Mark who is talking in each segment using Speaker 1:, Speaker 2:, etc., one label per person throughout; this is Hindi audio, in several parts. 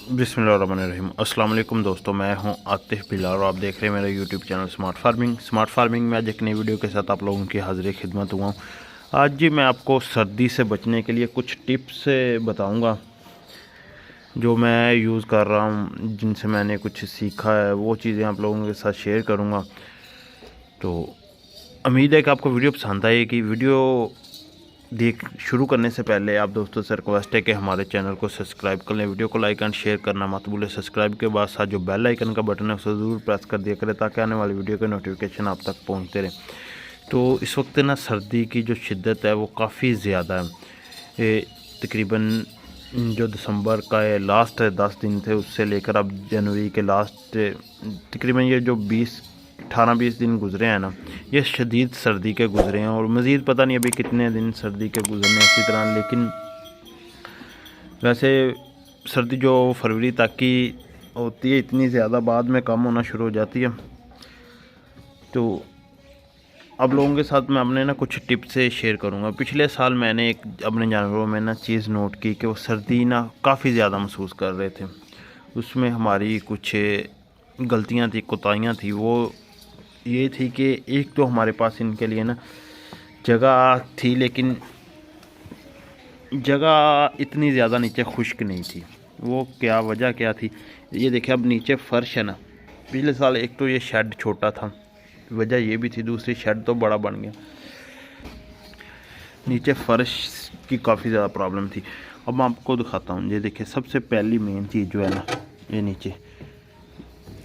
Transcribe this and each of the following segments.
Speaker 1: बिस्मिल्लाहिर्रहमानिर्रहीम। अस्सलाम वालेकुम दोस्तों, मैं हूं आतिफ बिलाल और आप देख रहे हैं मेरा यूट्यूब चैनल स्मार्ट फार्मिंग में आज एक नई वीडियो के साथ आप लोगों की हाज़िर खिदमत हुआ हूं। आज जी मैं आपको सर्दी से बचने के लिए कुछ टिप्स बताऊंगा जो मैं यूज़ कर रहा हूं, जिनसे मैंने कुछ सीखा है, वो चीज़ें आप लोगों के साथ शेयर करूँगा। तो उम्मीद है कि आपको वीडियो पसंद आएगी। वीडियो शुरू करने से पहले आप दोस्तों से रिक्वेस्ट है कि हमारे चैनल को सब्सक्राइब कर लें, वीडियो को लाइक एंड शेयर करना मत भूलें। सब्सक्राइब के बाद साथ जो बेल आइकन का बटन है उसे ज़रूर प्रेस कर दिया करें ताकि आने वाली वीडियो के नोटिफिकेशन आप तक पहुंचते रहें। तो इस वक्त ना सर्दी की जो शिद्दत है वो काफ़ी ज़्यादा है। तकरीबन जो दिसंबर का लास्ट 10 दिन थे उससे लेकर अब जनवरी के लास्ट तकरीबन ये जो 18-20 दिन गुजरे हैं ना, ये शदीद सर्दी के गुजरे हैं और मज़ीद पता नहीं अभी कितने दिन सर्दी के गुजरने इसी तरह। लेकिन वैसे सर्दी जो फरवरी तक की होती है इतनी ज़्यादा, बाद में कम होना शुरू हो जाती है। तो अब लोगों के साथ मैं अपने ना कुछ टिप्स से शेयर करूंगा। पिछले साल मैंने एक अपने जानवरों में ना चीज़ नोट की कि वो सर्दी ना काफ़ी ज़्यादा महसूस कर रहे थे। उसमें हमारी कुछ गलतियां थी, कोताहियां थी। वो ये थी कि एक तो हमारे पास इनके लिए ना जगह थी, लेकिन जगह इतनी ज़्यादा नीचे खुश्क नहीं थी। वो क्या वजह क्या थी, ये देखिए अब नीचे फ़र्श है ना। पिछले साल एक तो ये शेड छोटा था, वजह ये भी थी, दूसरी शेड तो बड़ा बन गया। नीचे फ़र्श की काफ़ी ज़्यादा प्रॉब्लम थी। अब मैं आपको दिखाता हूँ। ये देखिए सबसे पहली मेन चीज़ जो है ना, ये नीचे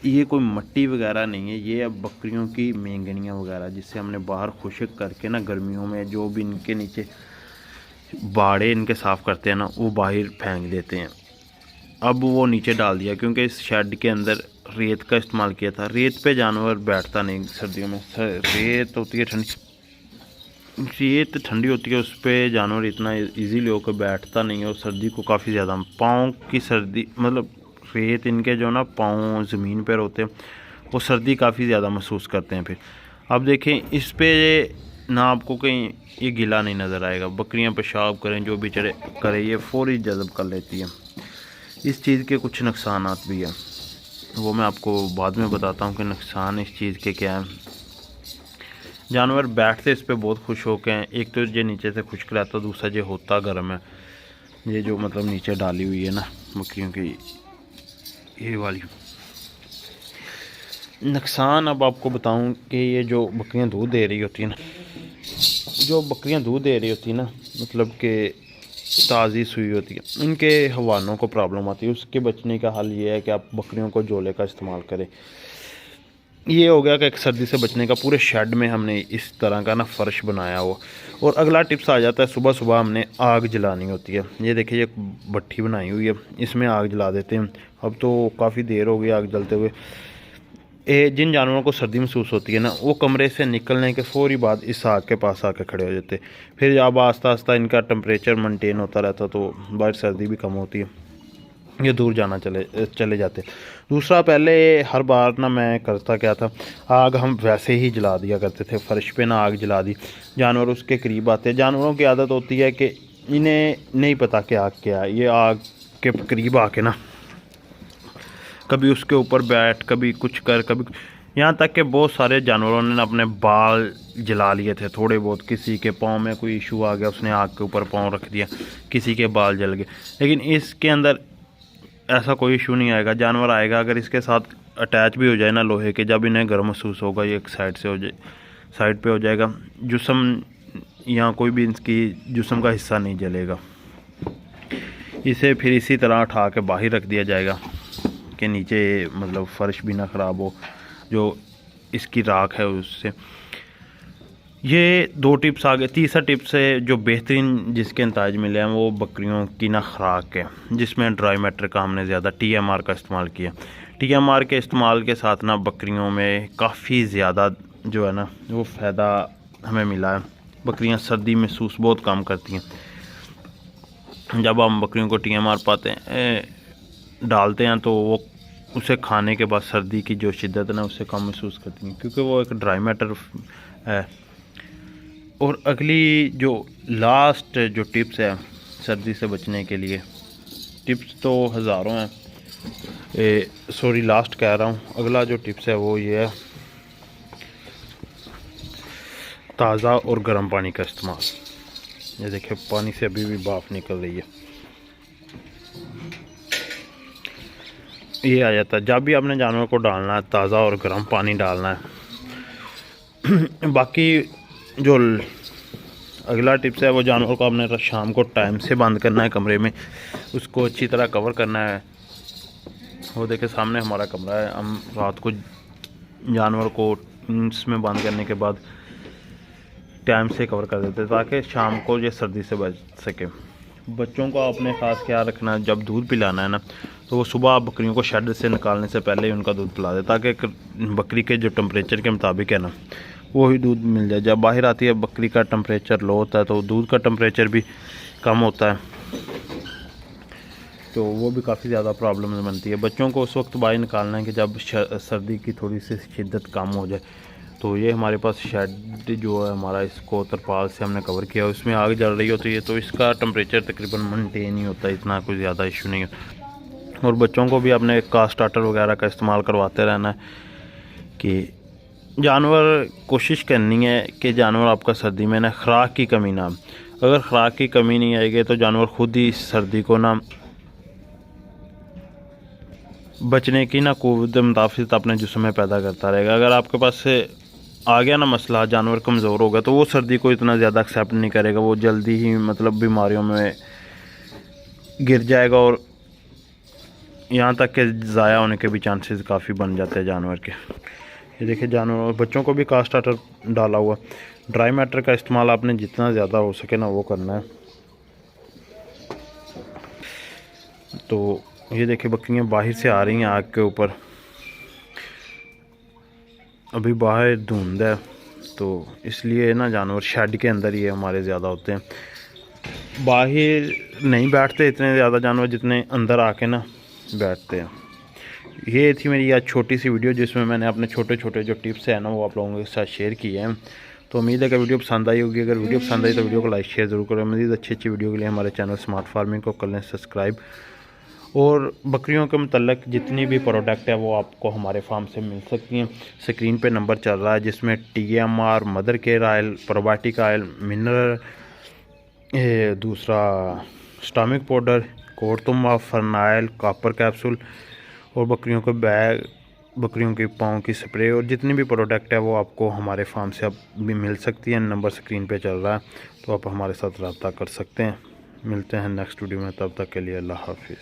Speaker 1: ये कोई मट्टी वगैरह नहीं है, ये अब बकरियों की मेंगनियाँ वगैरह जिससे हमने बाहर खुश्क करके ना गर्मियों में जो भी इनके नीचे बाड़े इनके साफ़ करते हैं ना, वो बाहर फेंक देते हैं। अब वो नीचे डाल दिया क्योंकि इस शेड के अंदर रेत का इस्तेमाल किया था। रेत पे जानवर बैठता नहीं सर्दियों में। रेत होती है ठंडी, रेत ठंडी होती है, उस पर जानवर इतना इजीली होकर बैठता नहीं है और सर्दी को काफ़ी ज़्यादा पाँव की सर्दी, मतलब रेत इनके जो ना पाँव ज़मीन पर होते हैं, वो सर्दी काफ़ी ज़्यादा महसूस करते हैं। फिर अब देखें इस पे ना आपको कहीं ये गीला नहीं नज़र आएगा। बकरियां पेशाब करें जो भी चढ़े करें, ये फौरी जज़ब कर लेती है। इस चीज़ के कुछ नुकसानात भी हैं, वो मैं आपको बाद में बताता हूँ कि नुकसान इस चीज़ के क्या हैं। जानवर बैठते इस पर बहुत खुश होके हैं। एक तो ये नीचे से खुश्क रहता, दूसरा ये होता गर्म है। ये जो मतलब नीचे डाली हुई है ना बकरियों की, ये वाली। नुकसान अब आपको बताऊं कि ये जो बकरियां दूध दे रही होती है ना, मतलब कि ताज़ी सुई होती है, उनके हवानों को प्रॉब्लम आती है। उसके बचने का हल ये है कि आप बकरियों को जोले का इस्तेमाल करें। ये हो गया कि एक सर्दी से बचने का। पूरे शेड में हमने इस तरह का ना फ़र्श बनाया हो। और अगला टिप्स आ जाता है, सुबह सुबह हमने आग जलानी होती है। ये देखिए एक भट्ठी बनाई हुई है, इसमें आग जला देते हैं। अब तो काफ़ी देर हो गई आग जलते हुए। जिन जानवरों को सर्दी महसूस होती है ना, वो कमरे से निकलने के फौरी बाद इस आग के पास आके खड़े हो जाते। फिर जब आस्ता आस्ता इनका टेम्परेचर मेंटेन होता रहता तो बाहर सर्दी भी कम होती है, ये दूर जाना चले जाते। दूसरा, पहले हर बार ना मैं करता क्या था, आग हम वैसे ही जला दिया करते थे। फर्श पे ना आग जला दी, जानवर उसके करीब आते। जानवरों की आदत होती है कि इन्हें नहीं पता कि आग क्या है। ये आग के करीब आके ना कभी उसके ऊपर बैठ, कभी कुछ कर, कभी यहाँ तक कि बहुत सारे जानवरों ने अपने बाल जला लिए थे थोड़े बहुत। किसी के पाँव में कोई इशू आ गया, उसने आग के ऊपर पाँव रख दिया, किसी के बाल जल गए। लेकिन इसके अंदर ऐसा कोई इशू नहीं आएगा। जानवर आएगा अगर इसके साथ अटैच भी हो जाए ना लोहे के, जब इन्हें गर्म महसूस होगा ये एक साइड से हो जाए, साइड पे हो जाएगा, जिस्म यहाँ कोई भी इसकी जिस्म का हिस्सा नहीं जलेगा। इसे फिर इसी तरह उठा के बाहर रख दिया जाएगा कि नीचे मतलब फ़र्श भी ना ख़राब हो, जो इसकी राख है उससे। ये 2 टिप्स आ गए। तीसरा टिप्स है जो बेहतरीन जिसके नताज मिले हैं, वो बकरियों की ना खुराक है, जिसमें ड्राई मैटर का हमने ज़्यादा TMR का इस्तेमाल किया। TMR के इस्तेमाल के साथ ना बकरियों में काफ़ी ज़्यादा जो है ना वो फ़ायदा हमें मिला है। बकरियां सर्दी महसूस बहुत कम करती हैं। जब हम बकरियों को TMR डालते हैं तो वो उसे खाने के बाद सर्दी की जो शिद्दत है ना उससे कम महसूस करती हैं, क्योंकि वो एक ड्राई मैटर है। और अगली जो लास्ट जो टिप्स है सर्दी से बचने के लिए, टिप्स तो हज़ारों हैं, सॉरी लास्ट कह रहा हूँ। अगला जो टिप्स है वो ये है, ताज़ा और गर्म पानी का इस्तेमाल। ये देखिए पानी से अभी भी भाप निकल रही है, ये आ जाता है। जब भी आपने जानवर को डालना है ताज़ा और गर्म पानी डालना है। बाकी जो अगला टिप्स है वो जानवर को आपने शाम को टाइम से बंद करना है कमरे में, उसको अच्छी तरह कवर करना है। वो देखिए सामने हमारा कमरा है, हम रात को जानवर को इसमें बंद करने के बाद टाइम से कवर कर देते हैं ताकि शाम को ये सर्दी से बच सके। बच्चों को आपने ख़ास ख्याल रखना है, जब दूध पिलाना है ना तो वो सुबह आप बकरियों को शेड से निकालने से पहले ही उनका दूध पिला दे, ताकि बकरी के जो टेम्परेचर के मुताबिक है ना वो ही दूध मिल जाए। जब बाहर आती है बकरी का टेम्परेचर लो होता है तो दूध का टेम्परेचर भी कम होता है, तो वो भी काफ़ी ज़्यादा प्रॉब्लम बनती है। बच्चों को उस वक्त बाहर निकालना है कि जब सर्दी की थोड़ी सी शिद्दत कम हो जाए। तो ये हमारे पास शेड जो है हमारा, इसको तरपाल से हमने कवर किया, उसमें आग जल रही होती है तो इसका टेम्परेचर तकरीबन मेंटेन ही होता है, इतना कोई ज़्यादा इशू नहीं है। और बच्चों को भी अपने कास्ट स्टार्टर वगैरह का इस्तेमाल करवाते रहना है कि जानवर, कोशिश करनी है कि जानवर आपका सर्दी में ना खुराक की कमी ना, अगर खुराक की कमी नहीं आएगी तो जानवर खुद ही सर्दी को ना बचने की ना कुव्वत मुताफिक अपने जिस्म में पैदा करता रहेगा। अगर आपके पास से आ गया ना मसला, जानवर कमज़ोर होगा तो वो सर्दी को इतना ज़्यादा एक्सेप्ट नहीं करेगा, वो जल्दी ही मतलब बीमारियों में गिर जाएगा और यहाँ तक कि ज़ाया होने के भी चांसेस काफ़ी बन जाते हैं जानवर के। ये देखिए जानवर, बच्चों को भी कास्ट स्टार्टर डाला हुआ। ड्राई मैटर का इस्तेमाल आपने जितना ज़्यादा हो सके ना वो करना है। तो ये देखिए बकरियाँ बाहर से आ रही हैं आग के ऊपर, अभी बाहर धुंध है तो इसलिए ना जानवर शेड के अंदर ही हमारे ज़्यादा होते हैं, बाहर नहीं बैठते इतने ज़्यादा जानवर जितने अंदर आके ना बैठते हैं। ये थी मेरी आज छोटी सी वीडियो जिसमें मैंने अपने छोटे छोटे जो टिप्स हैं ना वो आप लोगों के साथ शेयर किए हैं। तो उम्मीद है कि वीडियो पसंद आई होगी। अगर वीडियो पसंद आई तो वीडियो को लाइक शेयर ज़रूर करें। मज़ीद अच्छी अच्छी वीडियो के लिए हमारे चैनल स्मार्ट फार्मिंग को कर लें सब्सक्राइब। और बकरियों के मतलब जितनी भी प्रोडक्ट है वो आपको हमारे फार्म से मिल सकती हैं। स्क्रीन पे नंबर चल रहा है जिसमें TMR, mother care oil, probiotic oil, mineral, दूसरा स्टमक पाउडर, कोरतुमा, फर्नाइल, कॉपर कैप्सूल और बकरियों के बैग, बकरियों के पाँव की स्प्रे और जितनी भी प्रोडक्ट है वो आपको हमारे फार्म से अब भी मिल सकती है। नंबर स्क्रीन पे चल रहा है तो आप हमारे साथ रब्ता कर सकते हैं। मिलते हैं नेक्स्ट वीडियो में, तब तक के लिए अल्लाह हाफिज़।